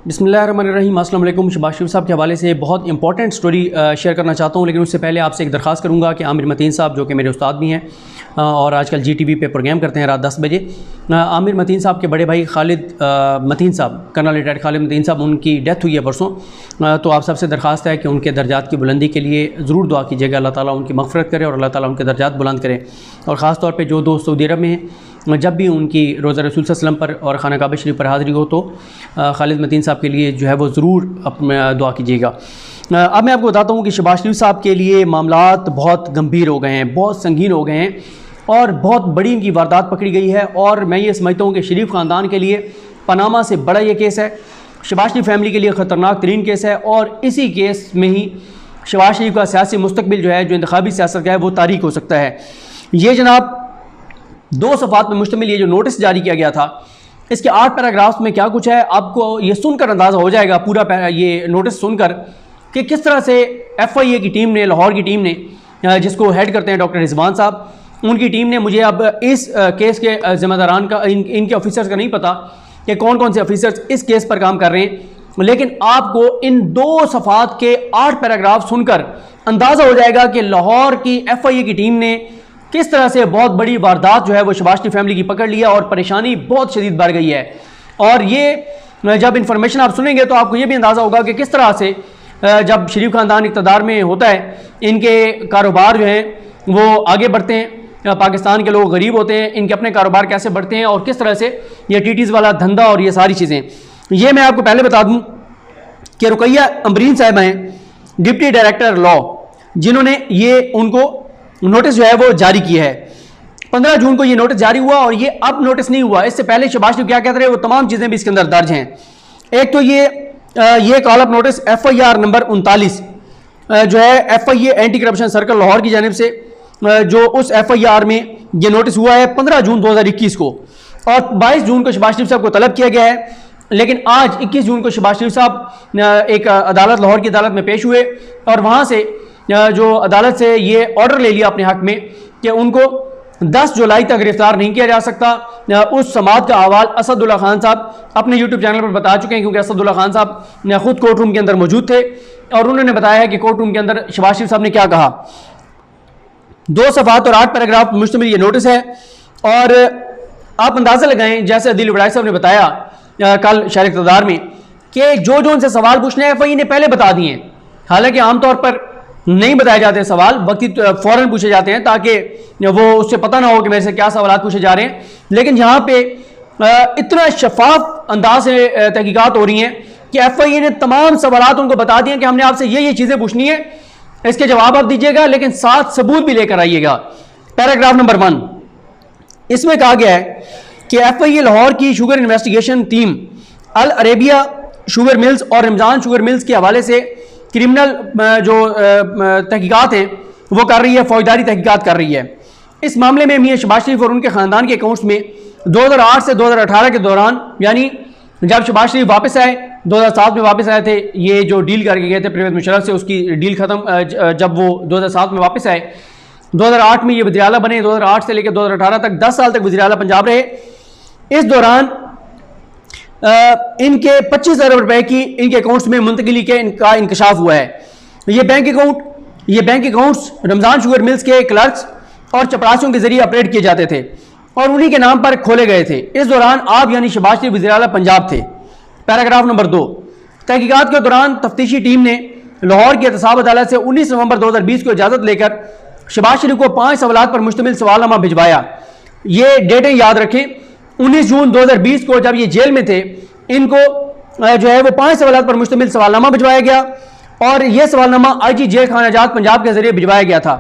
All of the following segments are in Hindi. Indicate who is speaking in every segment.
Speaker 1: बिस्मिल्लाहिर्रहमानिर्रहीम। अस्सलाम वालेकुम। शहबाज शरीफ साहब के हवाले से बहुत इंपॉर्टेंट स्टोरी शेयर करना चाहता हूँ, लेकिन उससे पहले आपसे एक दरख्वास्त करूँगा कि आमिर मतीन साहब, जो कि मेरे उस्ताद भी हैं और आजकल GTV पे प्रोग्राम करते हैं रात 10 बजे, आमिर मतीन साहब के बड़े भाई खालिद मतीन साहब, कर्नल रिटायर्ड खालिद मतीन साहब, उनकी डेथ हुई है परसों। तो आप सबसे दरख्वास्त है कि उनके दर्जात की बुलंदी के लिए ज़रूर दुआ कीजिएगा, अल्लाह ताला उनकी मग़फ़िरत करे और अल्लाह ताला उनके दर्जात बुलंद करे। और ख़ास तौर पे जो दोस्त सऊदी अरब में हैं, जब भी उनकी रोज़ा रसूल सल्लल्लाहु अलैहि वसल्लम पर और खाना काबा शरीफ पर हाज़िरी हो तो खालिद मतीन साहब के लिए जो है वो ज़रूर अपना दुआ कीजिएगा। अब मैं आपको बताता हूँ कि शहबाज शरीफ साहब के लिए मामलात बहुत गंभीर हो गए हैं, बहुत संगीन हो गए हैं और बहुत बड़ी इनकी वारदात पकड़ी गई है। और मैं ये समझता हूँ कि शरीफ ख़ानदान के लिए पनामा से बड़ा ये केस है, शहबाज शरीफ फैमिली के लिए ख़तरनाक तरीन केस है। और इसी केस में ही शहबाज शरीफ का सियासी मुस्तकबिल जो है, जो इंतखाबी सियासत का है, वो तारीख हो सकता है। ये जनाब 2 सफ़ात में मुश्तमिल ये जो नोटिस जारी किया गया था, इसके 8 पैराग्राफ्स में क्या कुछ है, आपको ये सुनकर अंदाज़ा हो जाएगा पूरा ये नोटिस सुनकर कि किस तरह से FIA की टीम ने, लाहौर की टीम ने, जिसको हेड करते हैं डॉक्टर रिजवान साहब, उनकी टीम ने, मुझे अब इस केस के ज़िम्मेदारान का, इनके ऑफिसर्स का नहीं पता कि कौन कौन से ऑफिसर्स इस केस पर काम कर रहे हैं, लेकिन आपको इन 2 सफ़ात के 8 पैराग्राफ सुनकर अंदाज़ा हो जाएगा कि लाहौर की FIA की टीम ने किस तरह से बहुत बड़ी वारदात जो है वो शहबाज शरीफ फैमिली की पकड़ लिया और परेशानी बहुत शदीद बढ़ गई है। और ये जब इन्फॉर्मेशन आप सुनेंगे तो आपको ये भी अंदाज़ा होगा कि किस तरह से जब शरीफ ख़ानदान इक़्तिदार में होता है, इनके कारोबार जो हैं वो आगे बढ़ते हैं, पाकिस्तान के लोग गरीब होते हैं, इनके अपने कारोबार कैसे बढ़ते हैं और किस तरह से ये TTs वाला धंधा और ये सारी चीज़ें। ये मैं आपको पहले बता दूँ कि रुकैया अम्बरीन साहब हैं डिप्टी डायरेक्टर लॉ, जिन्होंने ये उनको नोटिस जो है वो जारी किया है। 15 जून को ये नोटिस जारी हुआ और ये अब नोटिस नहीं हुआ, इससे पहले शहबाज शरीफ क्या कहते रहे, वो तमाम चीज़ें भी इसके अंदर दर्ज हैं। एक तो ये call up notice FIR number 39 जो है FIA anti corruption circle Lahore की जानिब से, जो उस FIR में ये नोटिस हुआ है 15 जून 2021 को, और 22 जून को शहबाज शरीफ साहब को तलब किया गया है। लेकिन आज 21 जून को शहबाज शरीफ साहब एक अदालत, लाहौर की अदालत में पेश हुए और वहाँ से जो अदालत से ये ऑर्डर ले लिया अपने हक में कि उनको 10 जुलाई तक गिरफ्तार नहीं किया जा सकता। उस समात का अहवाल असदुल्ला खान साहब अपने YouTube चैनल पर बता चुके हैं, क्योंकि असदुल्ला खान साहब खुद कोर्ट रूम के अंदर मौजूद थे और उन्होंने बताया है कि कोर्ट रूम के अंदर शहबाज शरीफ साहब ने क्या कहा। 2 सफ़ात और 8 पैराग्राफ मुश्तमिल ये नोटिस है और आप अंदाज़ा लगाएं, जैसे अदील वड़ाई साहब ने बताया कल शहर इक़्तिदार में, कि जो जो उनसे सवाल पूछने हैं FIA ने पहले बता दिए हैं। हालांकि आमतौर पर नहीं बताए जाते सवाल, वक्ती फ़ौरन पूछे जाते हैं ताकि वो उससे पता ना हो कि मेरे से क्या सवाल पूछे जा रहे हैं। लेकिन यहाँ पे इतना शफाफ अंदाज से तहकीकात हो रही हैं कि FIA ने तमाम सवालात उनको बता दिए कि हमने आपसे ये चीज़ें पूछनी है, इसके जवाब आप दीजिएगा, लेकिन साथ सबूत भी लेकर आइएगा। पैराग्राफ नंबर 1, इसमें कहा गया है कि FIA लाहौर की शुगर इन्वेस्टिगेशन टीम अल अरेबिया शुगर मिल्स और रमज़ान शुगर मिल्स के हवाले से क्रिमिनल जो तहकीकात हैं वो कर रही है, फौजदारी तहकीकात कर रही है। इस मामले में मियां शहबाज शरीफ और उनके ख़ानदान के अकाउंट्स में 2008 से 2018 के दौरान, यानी जब शहबाज शरीफ वापस आए, 2007 में वापस आए थे, ये जो डील करके गए थे परवेज़ मुशर्रफ से, उसकी डील ख़त्म जब वो 2007 में वापस आए, 2008 में ये वज़ीर आला बने, 2008 से लेकर 2018 तक 10 साल तक वज़ीर आला पंजाब रहे। इस दौरान इनके 25 अरब रुपए की इनके अकाउंट्स में मुंतकिली के इनका इंकशाफ हुआ है। ये bank accounts Ramzan sugar mills के क्लर्क्स और चपरासियों के जरिए ऑपरेट किए जाते थे और उन्हीं के नाम पर खोले गए थे। इस दौरान आप यानी शहबाज शरीफ वज़ीर आला पंजाब थे। पैराग्राफ नंबर 2, तहकीकात के दौरान तफ्तीशी टीम ने लाहौर की एहतसाब अदालत से 19 नवंबर 2020 को इजाज़त लेकर शहबाज शरीफ को 5 सवालात पर मुश्तमिल सवालनामा भिजवाया। ये डेटें याद रखें, 19 जून 2020 को जब ये जेल में थे, इनको जो है वो 5 सवालात पर मुश्तमिल सवालनामा भिजवाया गया और यह सवालनामा IG जेल खाना आजाद पंजाब के जरिए भिजवाया गया था,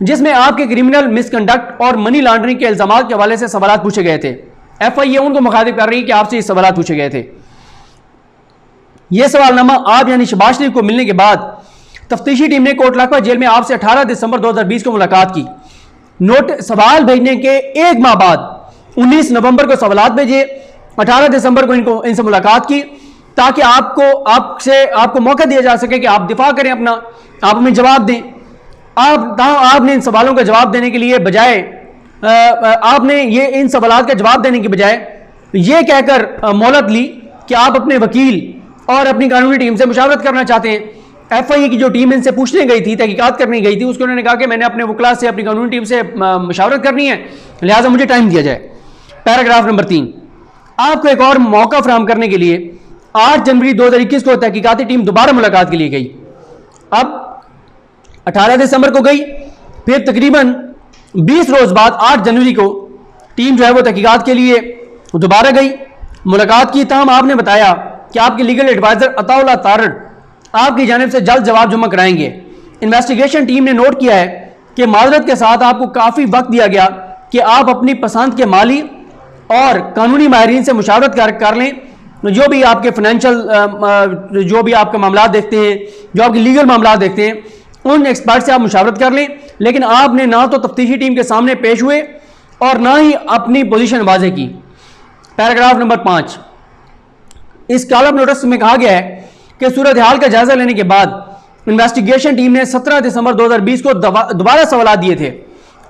Speaker 1: जिसमें आपके क्रिमिनल मिसकंडक्ट और मनी लॉन्ड्रिंग के इल्जामात के हवाले से सवालात पूछे गए थे। FIA उनको मुखातिब कर रही है कि आपसे ये सवालात पूछे गए थे। यह सवालनामा आप यानी शहबाज शरीफ को मिलने के बाद तफ्तीशी टीम ने कोटलाखवा जेल में आपसे 18 दिसंबर 2020 को मुलाकात की। सवाल भेजने के 1 माह बाद 19 नवंबर को सवालात भेजे, 18 दिसंबर को इनसे मुलाकात की, ताकि आपको मौका दिया जा सके कि आप दिफा करें अपना, आप हमें जवाब दें। आपने इन सवालों का जवाब देने के लिए बजाय आपने ये इन सवालात का जवाब देने के बजाय ये कहकर मोहलत ली कि आप अपने वकील और अपनी कानूनी टीम से मुशावरत करना चाहते हैं। एफआईए की जो टीम इनसे पूछने गई थी, तहकीकात करने गई थी, उसको उन्होंने कहा कि मैंने अपने वकला से, अपनी कानूनी टीम से मुशावरत करनी है, लिहाजा मुझे टाइम दिया जाए। पैराग्राफ नंबर 3, आपको एक और मौका फराहम करने के लिए 8 जनवरी 2021 को तहकीकाती टीम दोबारा मुलाकात के लिए गई। अब 18 दिसंबर को गई, फिर तकरीबन 20 रोज बाद 8 जनवरी को टीम जो है वो तहकीकात के लिए दोबारा गई, मुलाकात की। तमाम आपने बताया कि आपके लीगल एडवाइजर अताउल्लाह तारड़ आपकी जानिब से जल्द जवाब जमा कराएंगे। इन्वेस्टिगेशन टीम ने नोट किया है कि माजरत के साथ आपको काफ़ी वक्त दिया गया कि आप अपनी पसंद के माली और कानूनी माहिरीन से मुशावरत कर लें, जो भी आपके फाइनेंशियल जो भी आपका मामला देखते हैं, जो आपके लीगल मामला देखते हैं, उन एक्सपर्ट से आप मुशावरत कर लें। लेकिन आपने ना तो तफ्तीशी टीम के सामने पेश हुए और ना ही अपनी पोजीशन वाज़ेह की। पैराग्राफ नंबर 5, इस कॉलम नोटिस में कहा गया है कि सूरत हाल का जायजा लेने के बाद इन्वेस्टिगेशन टीम ने 17 दिसंबर 2020 को दोबारा सवाल दिए थे।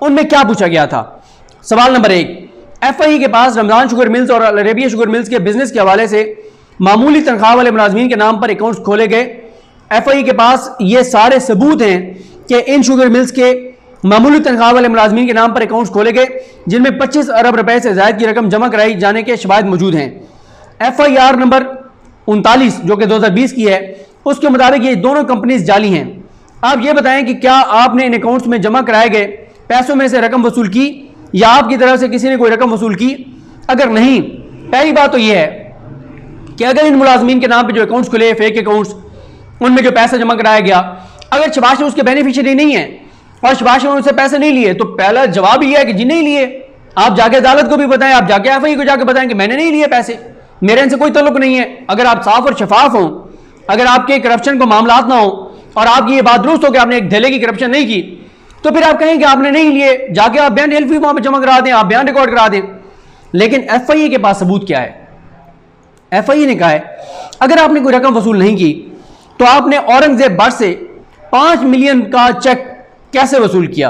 Speaker 1: उनमें क्या पूछा गया था? सवाल नंबर 1, एफआईए के पास रमजान शुगर मिल्स और अल अरेबिया शुगर मिल्स के बिजनेस के हवाले से मामूली तनख्वाह वाले मुलाजमीन के नाम पर अकाउंट्स खोले गए। एफआईए के पास ये सारे सबूत हैं कि इन शुगर मिल्स के मामूली तनख्वाह वाले मुलाजमीन के नाम पर अकाउंट्स खोले गए, जिनमें 25 अरब रुपए से ज़ायद की रकम जमा कराई जाने के शवाहिद मौजूद हैं। एफआईआर नंबर 39 जो कि 2020 की है, उसके मुताबिक ये दोनों कंपनीज जाली हैं। आप ये बताएं कि क्या आपने इन अकाउंट्स में जमा कराए गए पैसों में से रकम वसूल की या आपकी तरफ से किसी ने कोई रकम वसूल की? अगर नहीं, पहली बात तो यह है कि अगर इन मुलाजमीन के नाम पे जो अकाउंट्स खुले, फेक अकाउंट्स, उनमें जो पैसा जमा कराया गया, अगर शबाश में उसके बेनिफिशियरी नहीं है और शबाश में उनसे पैसे नहीं लिए, तो पहला जवाब यह है कि जी नहीं लिए। आप जाके अदालत को भी बताएं, आप जाके एफआईए को जाके बताएं कि मैंने नहीं लिए पैसे, मेरे इनसे कोई तल्लुक नहीं है। अगर आप साफ और शफाफ हों, अगर आपके करप्शन को मामलात ना हो और आपकी ये बात दुरुस्त हो कि आपने एक ढेले की करप्शन नहीं की, तो फिर आप कहें कि आपने नहीं लिए, जाके आप बयान एल्फी वहां पर जमा करा दें, आप बयान रिकॉर्ड करा दें। लेकिन एफआईए के पास सबूत क्या है? एफआईए ने कहा है अगर आपने कोई रकम वसूल नहीं की तो आपने औरंगजेब भट्ट से 5 मिलियन का चेक कैसे वसूल किया,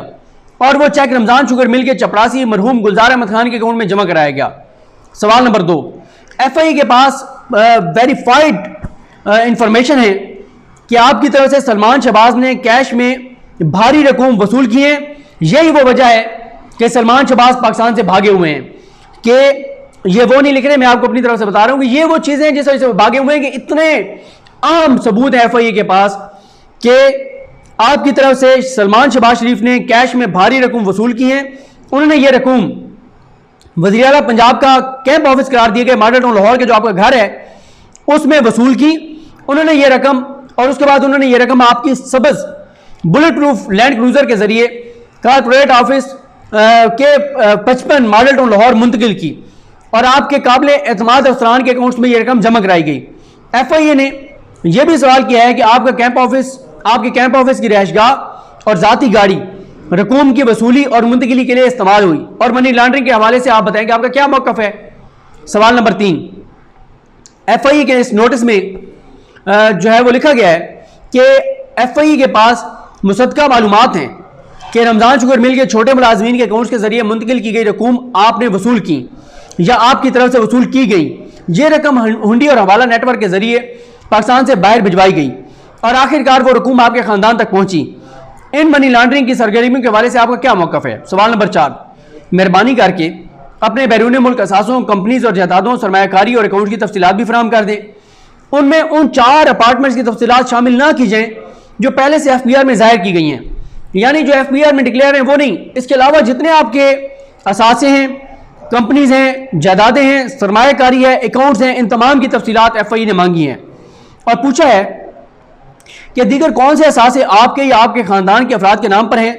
Speaker 1: और वो चेक रमजान शुगर मिल के चपरासी मरहूम गुलजार अहमद खान के अकाउंट में जमा कराया गया। सवाल नंबर 2, एफआईए के पास वेरीफाइड इंफॉर्मेशन है कि आपकी तरफ से सलमान शहबाज ने कैश में भारी रकम वसूल की है। यही वो वजह है कि सलमान शहबाज पाकिस्तान से भागे हुए हैं। कि ये वो नहीं लिख रहे, मैं आपको अपनी तरफ से बता रहा हूं कि ये वो चीजें हैं जिस वजह से भागे हुए हैं, कि इतने आम सबूत है एफआईए के पास कि आपकी तरफ से सलमान शहबाज शरीफ ने कैश में भारी रकम वसूल की है। उन्होंने ये रकम वज़ीर आला पंजाब का कैंप ऑफिस करार दिए गए मॉडल टाउन लाहौर के जो आपका घर है उसमें वसूल की उन्होंने ये रकम, और उसके बाद उन्होंने ये रकम आपकी सबज बुलेट प्रूफ लैंड क्रूजर के जरिए कारपोरेट ऑफिस के 55 मॉडल टाउन लाहौर मुंतकिल की और आपके काबिल एतमाद अफसरान के अकाउंट्स में यह रकम जमा कराई गई। एफआईए ने यह भी सवाल किया है कि आपका आपके कैंप ऑफिस की रहायशगाह और जाती गाड़ी रकूम की वसूली और मुंतकिली के लिए इस्तेमाल हुई, और मनी लॉन्ड्रिंग के हवाले से आप बताएं कि आपका क्या मौक़िफ़ है। सवाल नंबर 3, एफआईए के इस नोटिस में जो है वो लिखा गया है कि एफआईए के पास मुसद्दका मालूमात हैं कि रमजान शुगर मिल के छोटे मुलाजमीन के अकाउंट्स के जरिए मुंतकिल की गई रकूम आपने वसूल की या आपकी तरफ से वसूल की गई। ये रकम हुंडी और हवाला नेटवर्क के जरिए पाकिस्तान से बाहर भिजवाई गई और आखिरकार वो रकूम आपके खानदान तक पहुंची। इन मनी लॉन्ड्रिंग की सरगर्मियों के हवाले से आपका क्या मौक़िफ़ है? सवाल नंबर 4, मेहरबानी करके अपने बैरून मुल्क असासों, कंपनीज और जायदादों, सरमायाकारी और अकाउंट की तफसीलात भी फराहम कर दें। उनमें उन 4 अपार्टमेंट्स की तफसीलात शामिल ना की जाएँ जो पहले से एफबीआर में जाहिर की गई हैं, यानी जो एफबीआर में डिक्लेयर हैं वो नहीं। इसके अलावा जितने आपके असासे हैं, कंपनीज हैं, जायदादें हैं, सरमायाकारी है, अकाउंट्स हैं, इन तमाम की तफसीलात एफआईए ने मांगी हैं और पूछा है कि दीगर कौन से असासे आपके या आपके खानदान के अफराद के नाम पर हैं,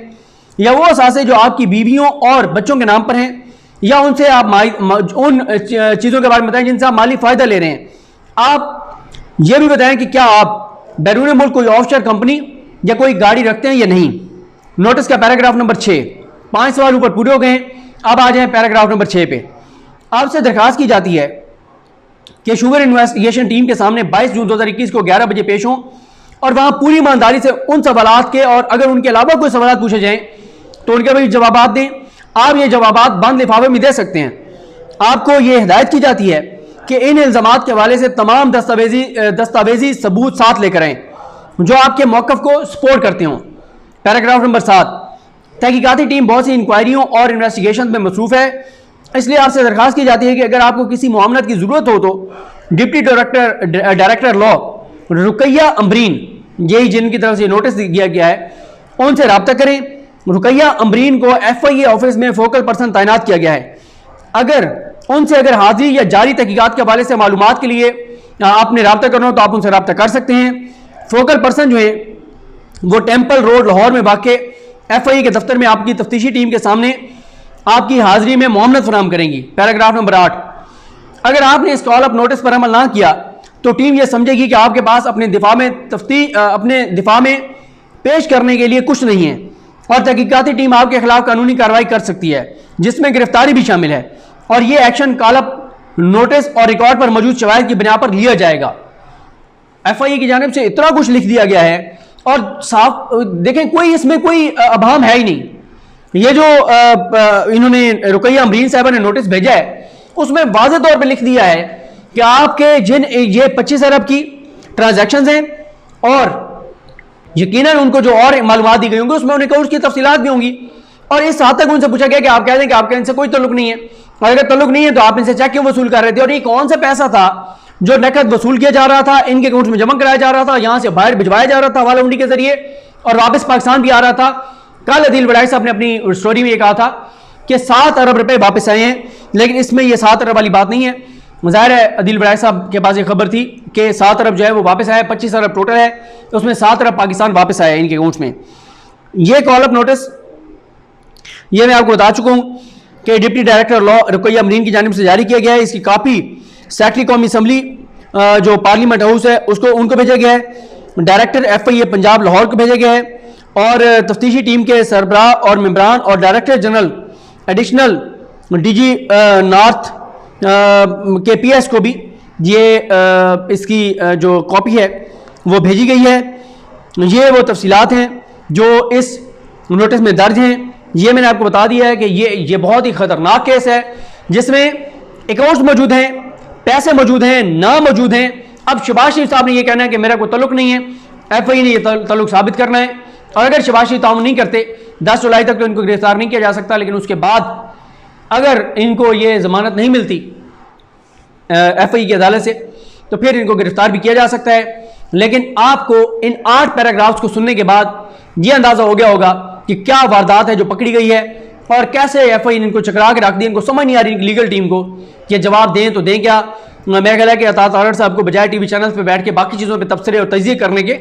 Speaker 1: या वो असासे जो आपकी बीवियों और बच्चों के नाम पर हैं, या उनसे आप उन चीज़ों के बारे में बताएं जिनसे आप माली फ़ायदा ले रहे हैं। आप ये भी बताएं कि क्या आप बैरून मुल्क कोई ऑफशोर कंपनी या कोई गाड़ी रखते हैं या नहीं। नोटिस का पैराग्राफ नंबर 6, 5 सवाल ऊपर पूरे हो गए। अब आ जाएं पैराग्राफ नंबर 6 पे। आपसे दरखास्त की जाती है कि शुगर इन्वेस्टिगेशन टीम के सामने 22 जून 2021 को 11 बजे पेश हों और वहां पूरी ईमानदारी से उन सवालात के, और अगर उनके अलावा कोई सवाल पूछे जाएं तो उनके भी जवाब दें। आप ये जवाब बंद लिफाफे में दे सकते हैं। आपको ये हिदायत की जाती है कि इन इल्ज़ामात के हवाले से तमाम दस्तावेजी सबूत साथ लेकर आएँ जो आपके मौक़िफ़ को सपोर्ट करते हों। पैराग्राफ नंबर 7, तहकीकाती टीम बहुत सी इंक्वायरियों और इन्वेस्टिगेशन में मसरूफ़ है, इसलिए आपसे दरख्वास्त की जाती है कि अगर आपको किसी मामलत की ज़रूरत हो तो deputy director law Rukaiya Amreen, यही जिनकी तरफ से नोटिस दिया गया है, उनसे रब्ता करें। रुकैया अमरीन को FIA ऑफिस में फोकल पर्सन तैनात किया गया है। अगर हाजिरी या जारी तहकीकात के हवाले से मालूमात के लिए आपने रब्ता करना हो तो आप उनसे रब्ता कर सकते हैं। फोकल पर्सन जो है वो टेम्पल रोड लाहौर में वाक़े FIA के दफ्तर में आपकी तफ्तीशी टीम के सामने आपकी हाजिरी में मोहम्मद फराहम करेंगी। पैराग्राफ नंबर 8, अगर आपने इस कॉल अप नोटिस पर अमल ना किया तो टीम यह समझेगी कि आपके पास अपने दिफा में पेश करने के लिए कुछ नहीं है और तहकीकाती टीम आपके खिलाफ कानूनी कार्रवाई कर सकती है, जिसमें गिरफ्तारी भी शामिल है, और यह एक्शन कॉल अप नोटिस और रिकॉर्ड पर मौजूद शवाहिद की बिना पर लिया जाएगा। FIA की जानिब से इतना कुछ लिख दिया गया है और साफ देखें, कोई इसमें कोई अभाम है ही नहीं। ये जो इन्होंने रुकैया अमरीन साहबा ने नोटिस भेजा है उसमें वाज़ेह तौर पे लिख दिया है कि आपके ये 25 अरब की ट्रांजैक्शंस हैं और यकीनन उनको जो और मालूमात दी गई होंगी उसमें उन्हें उसकी तफसीलात भी होंगी, और इस हद तक उनसे पूछा गया कि आप कह दें कि आपका इनसे कोई तल्लुक नहीं है, और अगर तल्लुक नहीं है तो आप इनसे चेक क्यों वसूल कर रहे थे, और ये कौन सा पैसा था जो नकद वसूल किया जा रहा था, इनके अकाउंट में जमा कराया जा रहा था, यहां से बाहर भिजवाया जा रहा था हवाला मंडी के जरिए और वापस पाकिस्तान भी आ रहा था। कल अदील बड़ाई साहब ने अपनी स्टोरी में ये कहा था कि 7 अरब रुपए वापस आए हैं, लेकिन इसमें यह 7 अरब वाली बात नहीं है। ज़ाहिर है अदील बड़ाई साहब के पास एक खबर थी कि 7 अरब जो है वो वापस आया, 25 अरब टोटल है, तो उसमें 7 अरब पाकिस्तान वापस आया इनके अकाउंट में। ये कॉल अप नोटिस ये मैं आपको बता चुका हूँ कि deputy director law Rukaiya Amreen की जानिब से जारी किया गया है। इसकी कापी सेक्रेटरी कौमी असम्बली जो पार्लियामेंट हाउस है उनको भेजा गया है, डायरेक्टर FIA पंजाब लाहौर को भेजा गया है, और तफ्तीशी टीम के सरबराह और मेंबरान और director general additional DG north के PS को भी ये इसकी जो कॉपी है वो भेजी गई है। ये वो तफसीलात हैं जो इस नोटिस में दर्ज हैं। ये मैंने आपको बता दिया है कि ये बहुत ही ख़तरनाक केस है जिसमें अकाउंट्स मौजूद हैं, पैसे मौजूद हैं, ना मौजूद हैं। अब शहबाज शरीफ साहब ने यह कहना है कि मेरा कोई तल्लुक नहीं है, FIA ने यह तल्लुक साबित करना है, और अगर शहबाज शरीफ ताउन नहीं करते 10 जुलाई तक तो इनको गिरफ्तार नहीं किया जा सकता, लेकिन उसके बाद अगर इनको ये जमानत नहीं मिलती FIA की अदालत से तो फिर इनको गिरफ्तार भी किया जा सकता है। लेकिन आपको इन 8 पैराग्राफ्स को सुनने के बाद ये अंदाजा हो गया होगा कि क्या वारदात है जो पकड़ी गई है और कैसे FIA ने इनको चकरा के रख दिया। इनको समझ नहीं आ रही लीगल टीम को कि जवाब दें तो दें क्या। मेरा ख्याल है कि अतार तारड़ साहब को बजाय TV चैनल्स पे बैठ के बाकी चीज़ों पे तबसरे और तजिए करने के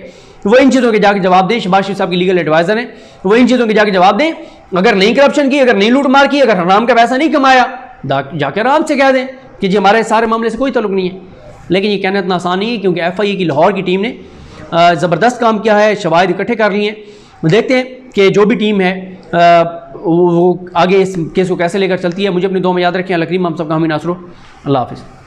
Speaker 1: वो इन चीज़ों के जाके जवाब दें। शहबाज शरीफ साहब की लीगल एडवाइज़र हैं, वो इन चीज़ों के जाके जवाब दें। अगर नहीं करप्शन की, अगर नहीं लूट मार की, अगर हराम का पैसा नहीं कमाया, जाके आराम से कह दें कि जी हमारे सारे मामले से कोई तल्लुक नहीं है। लेकिन ये कहना इतना आसान नहीं है क्योंकि FIA की लाहौर की टीम ने ज़बरदस्त काम किया है, शवाहिद इकट्ठे कर लिए हैं। देखते हैं कि जो भी टीम है वो आगे इस केस को कैसे लेकर चलती है। मुझे अपनी दुआ में याद रखें। अल्लाह करीम हम सबका हामी नासरो। अल्लाह हाफ़िज़।